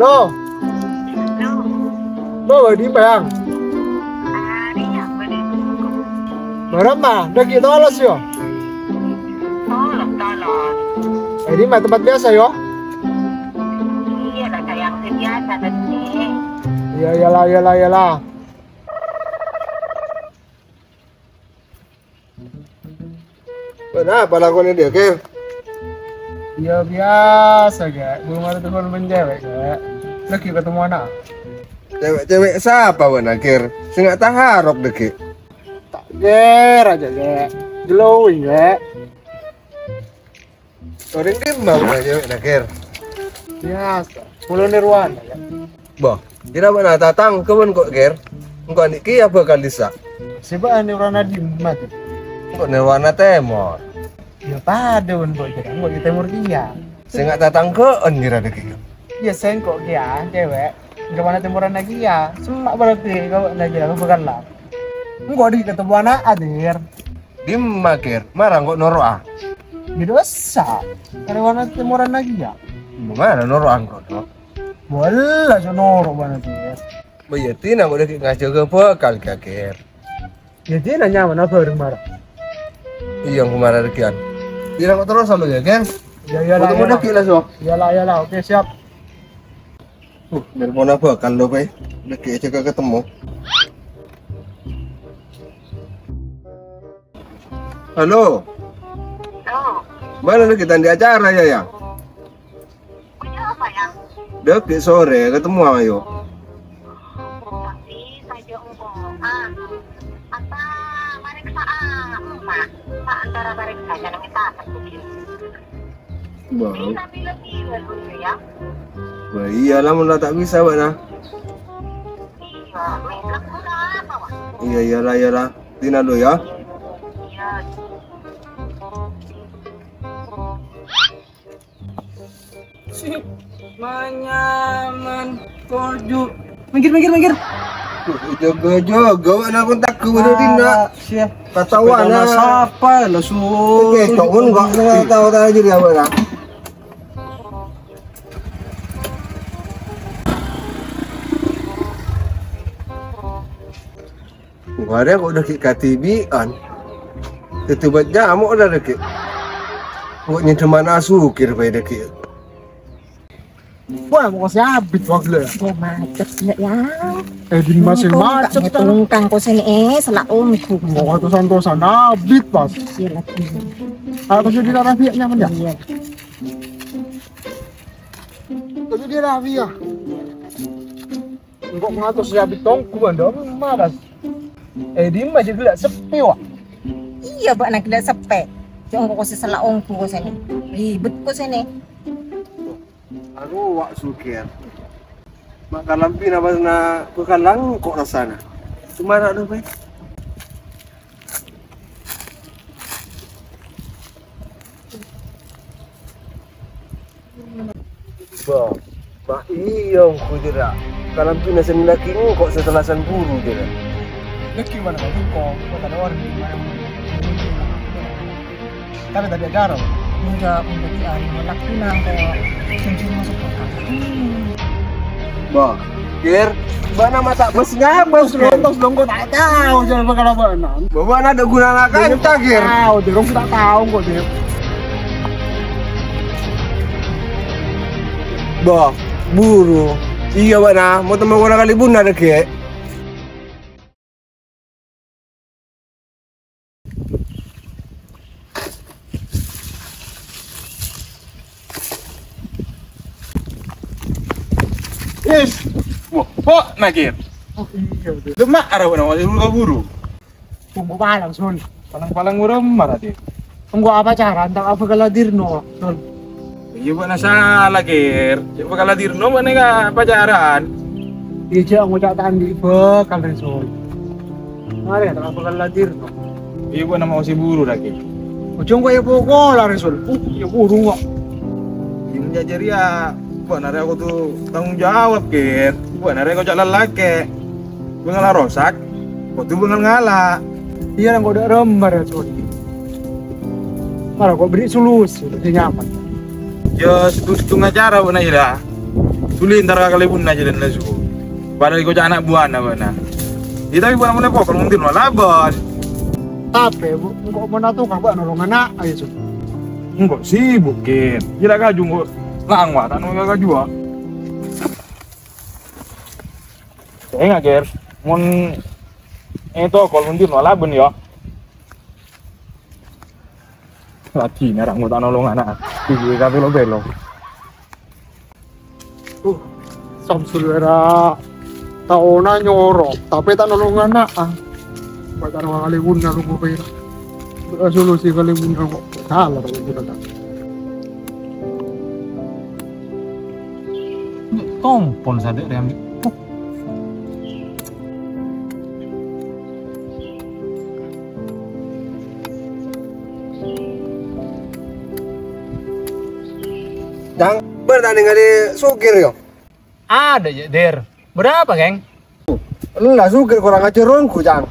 Lo, lo di bang. Berapa? Udah kita lolos yo. Ini mah tempat biasa yo. Iya lah kayak biasa tadi. Iya iyalah. Kenapa lakukan dia, Ker? Ya biasa gak, belum ada teman menjewek gak. Lagi ketemu anak. Cewek-cewek siapa wana, Ker? Saya nggak taharok deh, Ker. Tak ger aja gak. Glowing gak. Orang dia mau cewek nak, Ker. Biasa. Pulau Nirwana gak. Bah, kira mana tatang kawan kok, Ker? Engkau ni kia bakal disa. Sebab Nirwana di mati. Engkau Nirwana Timur. Ya pada untuk jadi anggot di timur dia. Saya nggak tatang keon kira deh, Ker. Ya sen kok dia cewek. Nirwana timuran lagi ya. Semak berarti kau lagi aku bukan lah. Enggak di ketemu anak adir. Dimma, Ker. Marah kok noroa. Di dosa. Nirwana timuran lagi ya. Mana noroa engkau tu? Wala sonoro banget ya. Berarti nak udah ngajak ke bekal, Ker. Ya dia nanya mana apa marah. Iya, aku marah dekian. Tidak kok terus sama ya, Ker. Ya iyalah. Udah dekil lah, so. Iyalah. Oke siap. Telepon apa kan lo, Pak? Udah kayak cek ketemu. Halo. Mana kita di acara ya? Apa ya? Dek sore ketemu ayo. Tapi saja apa mereka antara mereka jangan kita Bang. lebih dulu ya. Wah, iyalah mun tak bisa, Pak nah. Iya, mereka apa, Wak? Iya iyalah. Tina lo ya. Iya. Si manyaman koju. Minggir. Jaga mana pun tak ke mana Tina. Siap. Ketawa Sepeda lah. siapa lah su. Oke, kau pun enggak tahu aja dia apa lah. Ada kok udah kik KTB-an. Ketubat jamuk udah dek. Pokoknya cuma asukir pai dek. Wah, mau kasih habis wagle. Dia macet ya. Di masih macet kan. Tungkang ko sini selak ku. Mau tosan habis pas. Iya lagi. Aku jadi rafianya mana? Iya. Aku jadi rafia. Enggak ngatur siapit tongku anda malas. Di mah jadi gelap sepi wak. Iya, Pak, nak tidak sepe. Jangan kau selak ku sini. Ribet ko sini. Aduh, wak sukir. Mak kalampi na pas na kekalang kok rasana. Cuma ada pai. Bah iya ku tidak. Kalampi na seni laki kok setelasan buru tidak. Lagi mana kau kok ada orang di mana? Tapi tadi acara. Enggak hari laki nang ko cincin masuk ke Bah, Kir, mana mata busnya bos Terus dong kau tak tahu jangan bakal apa nan. Bawa ada guna kan Kir. Tahu, dia orang tak tahu kok dia. Bah, buru. Iya bana, mau teman guna kali bunda dek. Yes. Wah, kok nakir? Oh iya deh. Demak arah mana masih dulu kaburu. Tunggu palang sun. Palang-palang murah marah deh. Tunggu apa cara tentang apa kaladirno sun. Iya buat nasalah kir. Coba kalau dirno mana nggak pacaran? Iya aku catatan di bekal sun. Mari tentang apa kaladirno. Iya buat nama si buru lagi. Ujung kau ya pokok lah Resul. Ya burung kok. Iya menjajari ya. Buat nari aku tuh tanggung jawab kir. Buat nari aku jalan laki. Bengal rosak. Kau tuh bengal ngalah. Iya nang kau udah remar ya Sun. Marah kau beri solusi, lebih nyaman. Ya setung acara buat nari dah. Tuli ntar kali pun aja dan lesu. Padahal kau anak buah na mana. Kita tapi bukan mulai pokok mungkin laban. Tapi bu, kok mana tuh kan buat nolong anak aja su. Enggak sibuk kin. Kira kaju enggak langwa tak nunggu kaju ah. Enggak ger. Mun itu kalau mungkin laban ya. Lagi nak mau tak nolong anak. Tiga kali lo belok. Samsul era taona nyorok, tapi tak nolong anak ah. Buat orang kali pun aku mau bayar. Solusi kali pun aku salah kalau kita tak. Tompon sadek dia ambil. Jang, bertanding ada sukir yo. Ada ya, Der. Berapa, geng? Lah sukir kurang ajarunku, Jang.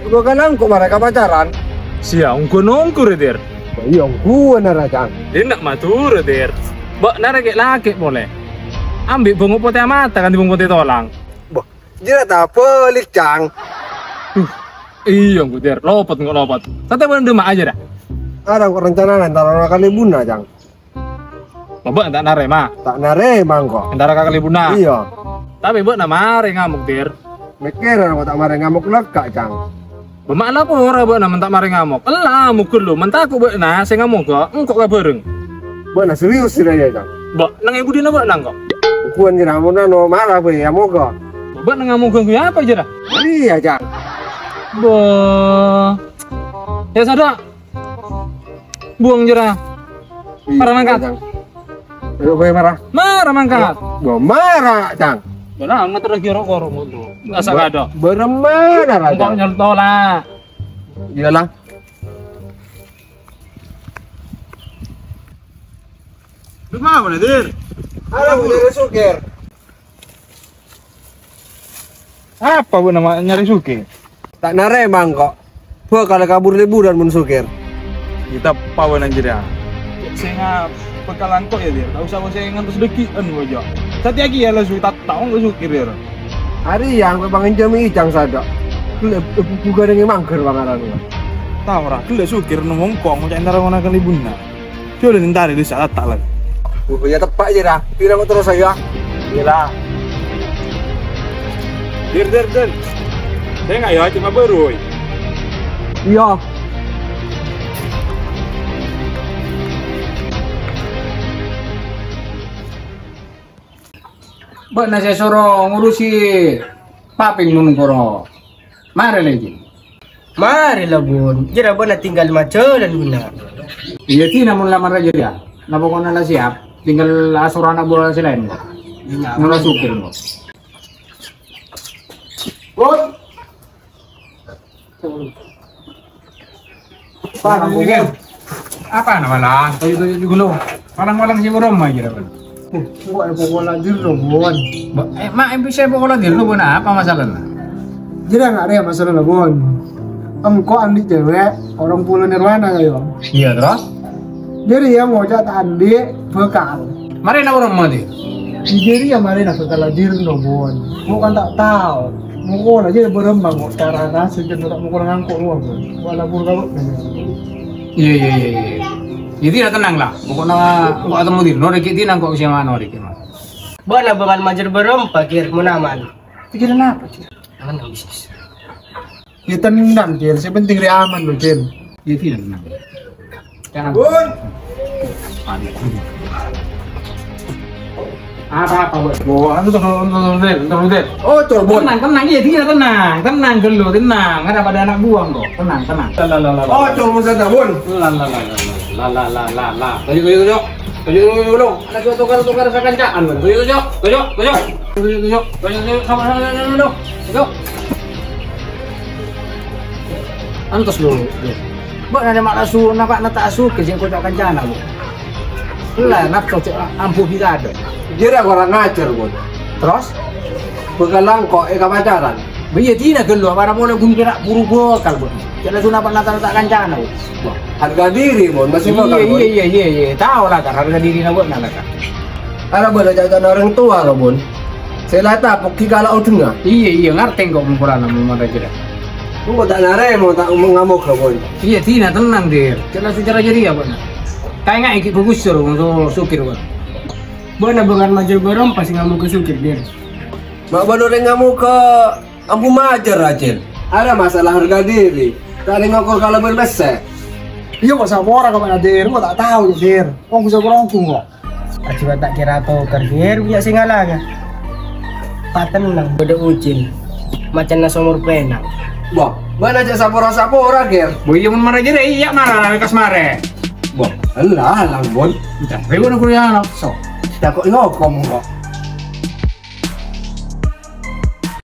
Gua kan angkut mereka pacaran. Sia, ungku nongkur der. Iya, gua nara, Jang. Dia nak matur der. Bak nara kayak laki boleh. Ambil bunga putih mata kan di bunga putih tolang. Bah, dia tak pelik, Jang. Iya, ungku der. Lopot nggak lopot. Santai bener demak aja dah. Ada kok rencana antara kali buna, Jang. Babak tak nare mah. Tak nare mangko. Antara kali buna. Iya. Tapi bak nak mare ngamuk der. Mikir aku tak mare ngamuk lekak, Jang. Bamak lapor bak nak mentak mare ngamuk. Elah mukul lu mentaku bak nah saya ngamuk kok. Engkau gak bareng. Bana serius sih ya, Jang. Bak nang ibu dina bak nang kok. Kuan kira mau nano marah be ya moga. Bak nang ngamuk gue apa aja dah. Iya, Jang. Bah. Ya sada. Buang jerah. Marah mangkat. Jang. Ayo gue marah. Marah mangkat. Gua marah, Jang. Benar, nggak terus kira korong itu. Asa gak ada. Beremana Enggak Jang. nyelto lah. Iyalah. Lu mau mana dir? Ada boleh sukir. Apa bu nama nyari suki? Tak nare mangko. Gua kalau kabur liburan mun sukir. Kita pawan aja ya. Saya pekalan kok ya dir. Tak usah saya ngantus dekian aja. Tadi lagi ya lah tak tahu nggak sukir dir. Hari yang pengen jami ijang sada. Bukan dengan mangker bangaran gua. Tahu ora, kele sukir nang Hongkong cak antara mana kali bunda. Coba ntar di saat tak lah. Gua tepak aja dah. Tidak mau terus saya. Gila. Dir. Saya nggak ya cuma baru. Iya. Mbak nasi suruh ngurusi paping nun koro. Mari lagi. Mari lah bun, jera bona tinggal macam dan guna. Iya ti namun lamar aja dia. Napa kau nala siap? Tinggal asuran bola selain. Nala sukir mo. Bun. Apa nama lah? Tujuh gulu. Malang si borom aja dah. Gua ada bola dir Bon. Mak bisa bola dir lu apa masalahnya? Jadi nggak ada masalah lah Bon. Engkau andi cewek orang pulau Nirwana kayo. Iya terus? Jadi yang mau jat andi bekal. Mari na orang mati. Jadi yang mari nak kekal dir Bon. Gua kan tak tahu. Mau aja berembang kok karena sejak tak mau kurang angkut lu Bon. Walaupun kau. Iya. Jadi ya tenang lah. Pokoknya kok ketemu dir. No dikit tinang kok siapa no dikit. Bona bakal majer berempat kir munaman. Pikiran apa sih? Jangan bisnis. Ya tenang Cil, yang penting dia aman loh Cil. Iya tidak tenang. Jangan. Bun. Apa buat? Bawa itu terus deh. Oh, corbon. Tenang iya tidak tenang dulu tenang. Ada pada anak buang kok. Tenang. Oh, corbon sana, Bun. La. Tujuh. Ada tukar sakancaan. Tujuh. Sama. Tujuh. Antos dulu. Mbak ada mak asu, nampak nata asu kerja kau tak kancana bu. Lah nak kau ampuh kita ada. Jadi orang ngajar, Bun. Terus? Begalang kok pacaran. Biar tidak gelo, para mulai gun kira buru bokal bu. Jangan sudah nampak nata kancana bu. Harga diri, Bun. Masih bakal, Bun. Iya. Tahu lah kan harga diri nak buat nak kan. Ada belajar orang tua kau bun. Saya lata poki kalau tengah. Iya ngerti kok mengkurana mana kira. Kau tak nare mau tak ngamuk kau bun. Iya tina tenang dir. Jelas secara jadi apa nak? Kayak nggak ikut bagus suruh untuk sukir kan. Bona bengar maju barang pasti ngamuk ke sukir dir. Mak baru ngamuk ke ampu majar Rajin. Ada masalah harga diri. Tak ada ngokor kalau berbesar. Iya kok sama orang kemana dir, kok tak tahu ya dir. Kok bisa berongkung kok. Coba tak kira tau kerjir punya singalangan. Tak tenang beda ucil. Macam nasi umur penang. Wah, mana aja sapora ger. Boy yang marah jadi iya marah kas mare. Wah, alah lang bun. Udah, ribut aku ya so. Tak kok ngokom kok.